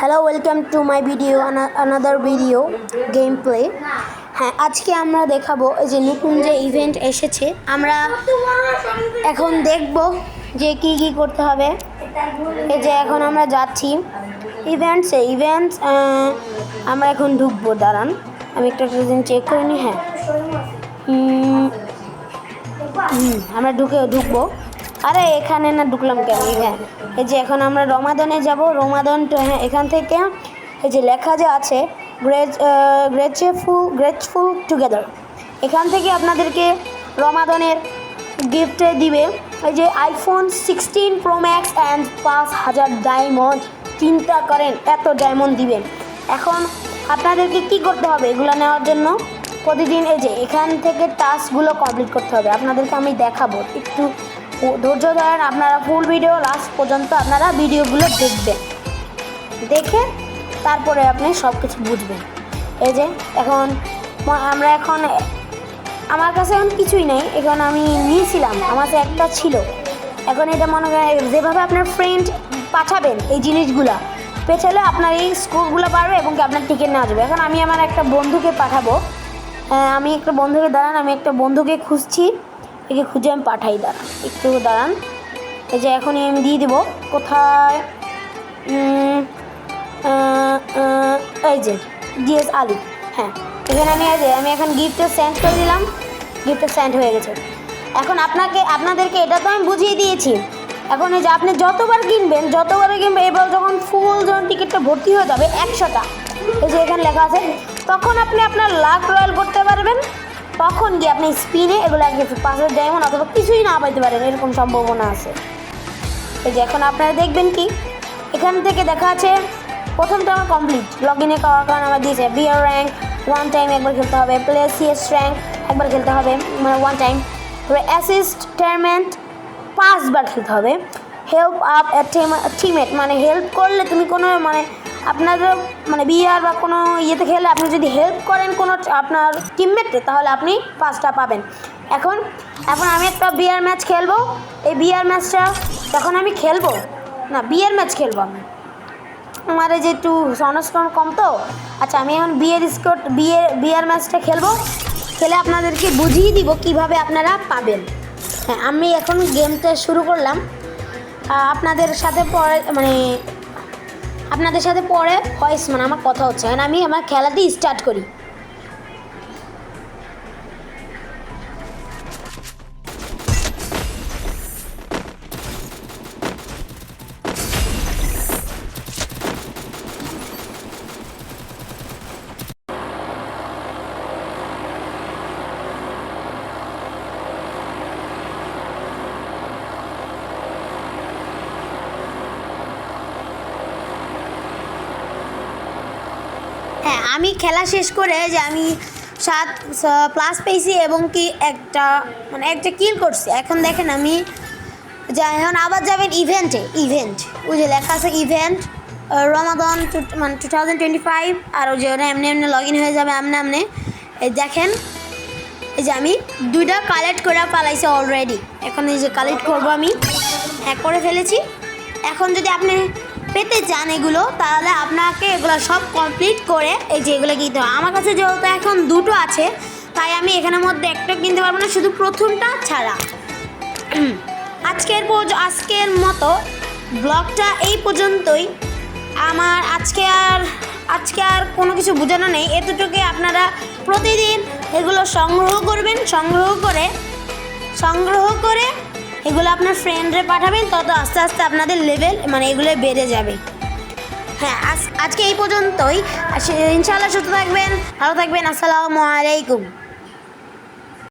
Hello, welcome to my video, another video game play. হ্যাঁ, আজকে আমরা দেখাবো যে নতুন যে ইভেন্ট এসেছে। আমরা এখন দেখব যে কি কি করতে হবে। এই যে এখন আমরা যাচ্ছি ইভেন্টস আমরা এখন ঢুকবো। দাঁড়ান, আমি একটা জিনিস চেক করে নিই। হ্যাঁ, আমরা ঢুকবো। আরে এখানে না ঢুকলাম কেন? হ্যাঁ, এই যে এখন আমরা রমাদনে যাব। রমাদন, হ্যাঁ, এখান থেকে এই যে লেখা যে আছে গ্রেটফুল টুগেদার, এখান থেকে আপনাদেরকে রমাদনের গিফটে দিবে এই যে iPhone 16 Pro Max and 5000 diamond. চিন্তা করেন, এত ডায়মন্ড দিবেন। এখন আপনাদেরকে কি করতে হবে এগুলো নেওয়ার জন্য? প্রতিদিন এই যে এখান থেকে টাস্কগুলো কমপ্লিট করতে হবে। আপনাদেরকে আমি দেখাবো, একটু ধৈর্য ধরেন। আপনারা ফুল ভিডিও লাস্ট পর্যন্ত আপনারা ভিডিওগুলো দেখবেন, দেখে তারপরে আপনি সব কিছু বুঝবেন। এই যে এখন আমার কাছে এখন কিছুই নেই। এখন আমি নিয়েছিলাম, আমার কাছে একটা ছিল। এখন এটা মনে করেন যেভাবে আপনার ফ্রেন্ড পাঠাবেন এই জিনিসগুলো পেছালে আপনার এই স্কোরগুলো বাড়বে এবং কি আপনার টিকিট নেওয়া যাবে। এখন আমি আমার একটা বন্ধুকে পাঠাবো। আমি একটা বন্ধুকে খুঁজছি। একে খুঁজে আমি পাঠাই। দাঁড়ান, একটু দাঁড়ান। এই যে এখনই আমি দিয়ে দেবো। কোথায়? এই যে DS আলী। হ্যাঁ, এখানে আমি এখন গিফটটা সেন্ড করে দিলাম। গিফটটা সেন্ড হয়ে গেছে। এখন আপনাদেরকে এটা তো আমি বুঝিয়ে দিয়েছি। এখন এই যে আপনি যতবার কিনবেন এবার যখন টিকিটটা ভর্তি হয়ে যাবে 100টা, এই যে এখানে লেখা আছে, তখন আপনি আপনার লাক রয়্যাল করতে পারবেন। তখন গিয়ে আপনি স্পিনে এগুলো 5000 ডায়মন্ড অথবা কিছুই না পাইতে পারেন, এরকম সম্ভাবনা আছে। এই যে এখন আপনারা দেখবেন কি এখান থেকে দেখা আছে প্রথমটা আমার কমপ্লিট। লগ ইনে করার কারণে আমার দিয়েছে বিয়ার র্যাঙ্ক 1 টাইম একবার খেলতে হবে, প্লে CS র্যাঙ্ক একবার খেলতে হবে, মানে 1 টাইম। তারপরে অ্যাসিস্ট টুর্নামেন্ট 5 বার খেলতে হবে। হেল্প আপ টিমমেট, মানে হেল্প করলে তুমি কোনো আপনাদের বিয়ার বা কোনো ইয়েতে খেলে আপনি যদি হেল্প করেন কোনো আপনার টিমমেটকে, তাহলে আপনি 5টা পাবেন। এখন আমি একটা বিয়ার ম্যাচ খেলবো। এই বিয়ার ম্যাচটা যখন আমি খেলবো, বিয়ার ম্যাচ খেলবো আমি, আমার এই যে একটু সংস্করণ কম তো। আচ্ছা, আমি এখন বিয়ার ম্যাচটা খেলে আপনাদেরকে বুঝিয়ে দিব কিভাবে আপনারা পাবেন। হ্যাঁ, আমি এখন গেমটা শুরু করলাম। আপনাদের সাথে পরে ভয়েস আমার কথা হচ্ছে। এখন আমি আমার খেলাটি স্টার্ট করি। হ্যাঁ, আমি খেলা শেষ করে যে আমি 7+ পেয়েছি এবং কি একটা কিল করছি। এখন দেখেন আমি এখন আবার যাবেন ইভেন্ট ওই যে লেখা আছে ইভেন্ট রমাদান 2025, আর ওই যে ওরা এমনি লগ ইন হয়ে যাবে আমনে। এই দেখেন, এই যে আমি 2টা কালেক্ট করে পালাইছি অলরেডি। এখন এই যে কালেক্ট করবো আমি, করে ফেলেছি। এখন যদি আপনি পেতে চান এগুলো, তাহলে আপনাকে এগুলো সব কমপ্লিট করে এই যে এগুলো কিনতে হবে। আমার কাছে যেহেতু এখন 2টো আছে, তাই আমি এখানের মধ্যে একটা কিনতে পারবো না, শুধু প্রথমটা ছাড়া। আজকের মতো ব্লগটা এই পর্যন্তই। আমার আজকে আর কোনো কিছু বোঝানো নেই। এতটুকু আপনারা প্রতিদিন এগুলো সংগ্রহ করবেন। সংগ্রহ করে এগুলো আপনার ফ্রেন্ডরে পাঠাবেন, তত আস্তে আস্তে আপনাদের লেভেল এগুলো বেড়ে যাবে। হ্যাঁ, আজকে এই পর্যন্তই। ইনশাআল্লাহ সুস্থ থাকবেন, ভালো থাকবেন। আসসালামু আলাইকুম।